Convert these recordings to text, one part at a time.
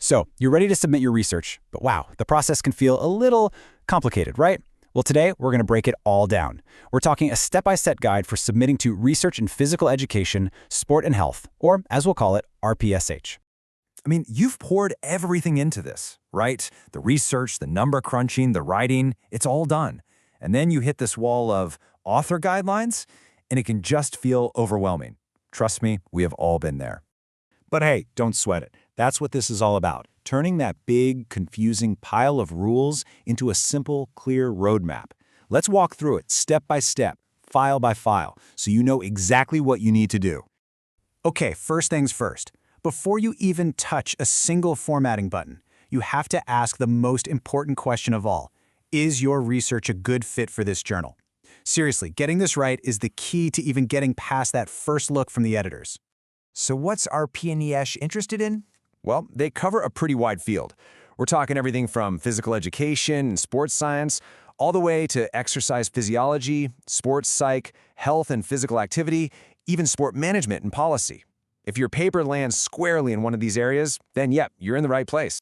So, you're ready to submit your research, but wow, the process can feel a little complicated, right? Well, today we're going to break it all down. We're talking a step-by-step guide for submitting to Research in Physical Education, Sport and Health, or as we'll call it, RPSH. I mean, you've poured everything into this, right? The research, the number crunching, the writing, it's all done. And then you hit this wall of author guidelines, and it can just feel overwhelming. Trust me, we have all been there. But hey, don't sweat it. That's what this is all about. Turning that big, confusing pile of rules into a simple, clear roadmap. Let's walk through it step by step, file by file, so you know exactly what you need to do. Okay, first things first. Before you even touch a single formatting button, you have to ask the most important question of all. Is your research a good fit for this journal? Seriously, getting this right is the key to even getting past that first look from the editors. So what's RPNESH interested in? Well, they cover a pretty wide field. We're talking everything from physical education and sports science, all the way to exercise physiology, sports psych, health and physical activity, even sport management and policy. If your paper lands squarely in one of these areas, then yep, you're in the right place.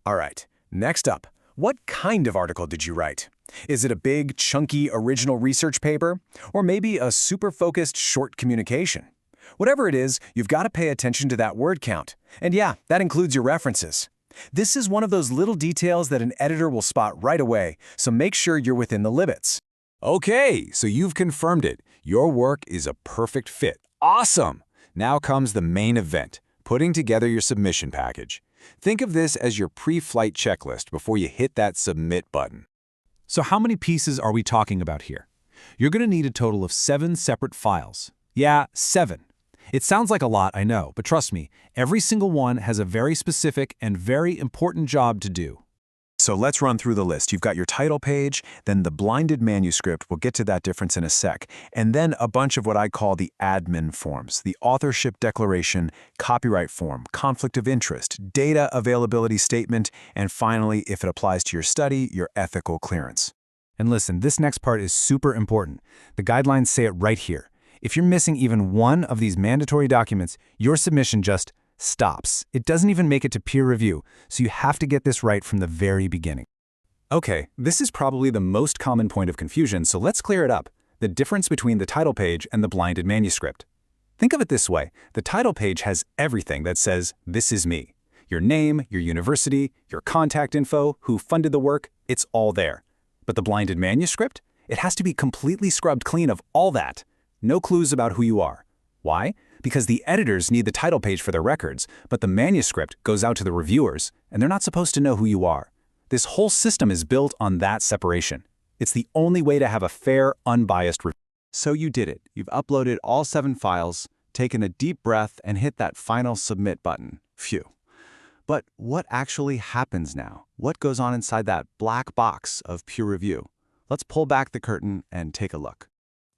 All right, next up, what kind of article did you write? Is it a big, chunky, original research paper? Or maybe a super focused short communication? Whatever it is, you've got to pay attention to that word count. And yeah, that includes your references. This is one of those little details that an editor will spot right away, so make sure you're within the limits. Okay, so you've confirmed it. Your work is a perfect fit. Awesome! Now comes the main event, putting together your submission package. Think of this as your pre-flight checklist before you hit that submit button. So how many pieces are we talking about here? You're going to need a total of 7 separate files. Yeah, 7. It sounds like a lot, I know, but trust me, every single one has a very specific and very important job to do. So let's run through the list. You've got your title page, then the blinded manuscript. We'll get to that difference in a sec. And then a bunch of what I call the admin forms, the authorship declaration, copyright form, conflict of interest, data availability statement, and finally, if it applies to your study, your ethical clearance. And listen, this next part is super important. The guidelines say it right here. If you're missing even one of these mandatory documents, your submission just stops. It doesn't even make it to peer review, so you have to get this right from the very beginning. Okay, this is probably the most common point of confusion, so let's clear it up. The difference between the title page and the blinded manuscript. Think of it this way. The title page has everything that says, "This is me." Your name, your university, your contact info, who funded the work, it's all there. But the blinded manuscript? It has to be completely scrubbed clean of all that. No clues about who you are. Why? Because the editors need the title page for their records, but the manuscript goes out to the reviewers, and they're not supposed to know who you are. This whole system is built on that separation. It's the only way to have a fair, unbiased review. So you did it. You've uploaded all 7 files, taken a deep breath, and hit that final submit button. Phew. But what actually happens now? What goes on inside that black box of peer review? Let's pull back the curtain and take a look.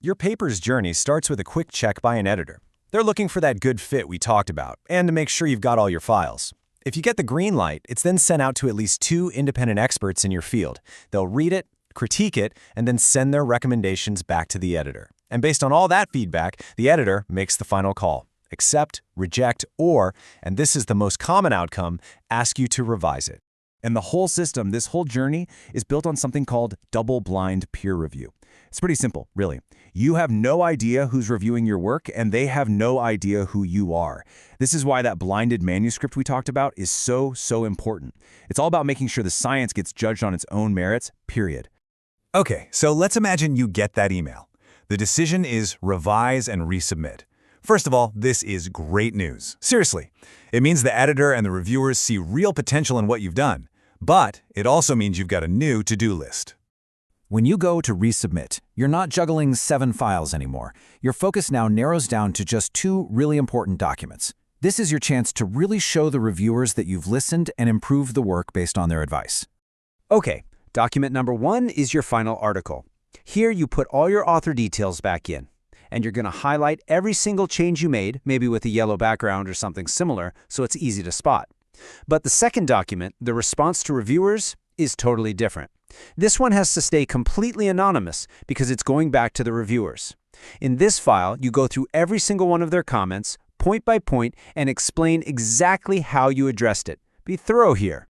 Your paper's journey starts with a quick check by an editor. They're looking for that good fit we talked about, and to make sure you've got all your files. If you get the green light, it's then sent out to at least 2 independent experts in your field. They'll read it, critique it, and then send their recommendations back to the editor. And based on all that feedback, the editor makes the final call. Accept, reject, or, and this is the most common outcome, ask you to revise it. And the whole system, this whole journey, is built on something called double-blind peer review. It's pretty simple, really. You have no idea who's reviewing your work, and they have no idea who you are. This is why that blinded manuscript we talked about is so important. It's all about making sure the science gets judged on its own merits, period. Okay, so let's imagine you get that email. The decision is revise and resubmit. First of all, this is great news. Seriously, it means the editor and the reviewers see real potential in what you've done. But it also means you've got a new to-do list. When you go to resubmit, you're not juggling 7 files anymore. Your focus now narrows down to just 2 really important documents. This is your chance to really show the reviewers that you've listened and improved the work based on their advice. Okay, document number 1 is your final article. Here you put all your author details back in, and you're going to highlight every single change you made, maybe with a yellow background or something similar, so it's easy to spot. But the second document, the response to reviewers, is totally different. This one has to stay completely anonymous because it's going back to the reviewers. In this file, you go through every single one of their comments, point by point, and explain exactly how you addressed it, Be thorough here.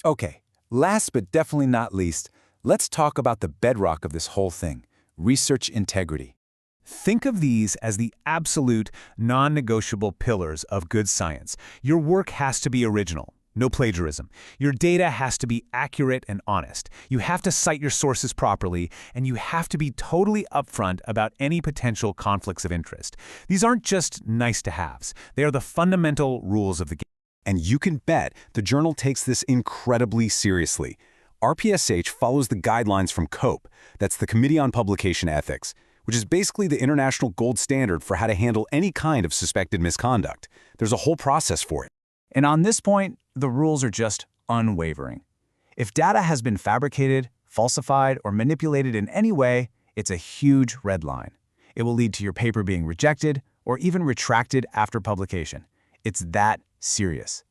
Okay, last but definitely not least, let's talk about the bedrock of this whole thing, research integrity. Think of these as the absolute, non-negotiable pillars of good science. Your work has to be original, no plagiarism. Your data has to be accurate and honest. You have to cite your sources properly, and you have to be totally upfront about any potential conflicts of interest. These aren't just nice-to-haves. They are the fundamental rules of the game. And you can bet the journal takes this incredibly seriously. RPSH follows the guidelines from COPE, that's the Committee on Publication Ethics, which is basically the international gold standard for how to handle any kind of suspected misconduct. There's a whole process for it. And on this point, the rules are just unwavering. If data has been fabricated, falsified, or manipulated in any way, it's a huge red line. It will lead to your paper being rejected or even retracted after publication. It's that serious.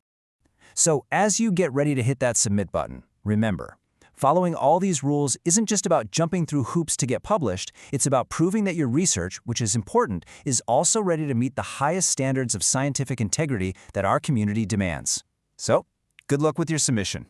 So as you get ready to hit that submit button, remember, following all these rules isn't just about jumping through hoops to get published, it's about proving that your research, which is important, is also ready to meet the highest standards of scientific integrity that our community demands. So, good luck with your submission.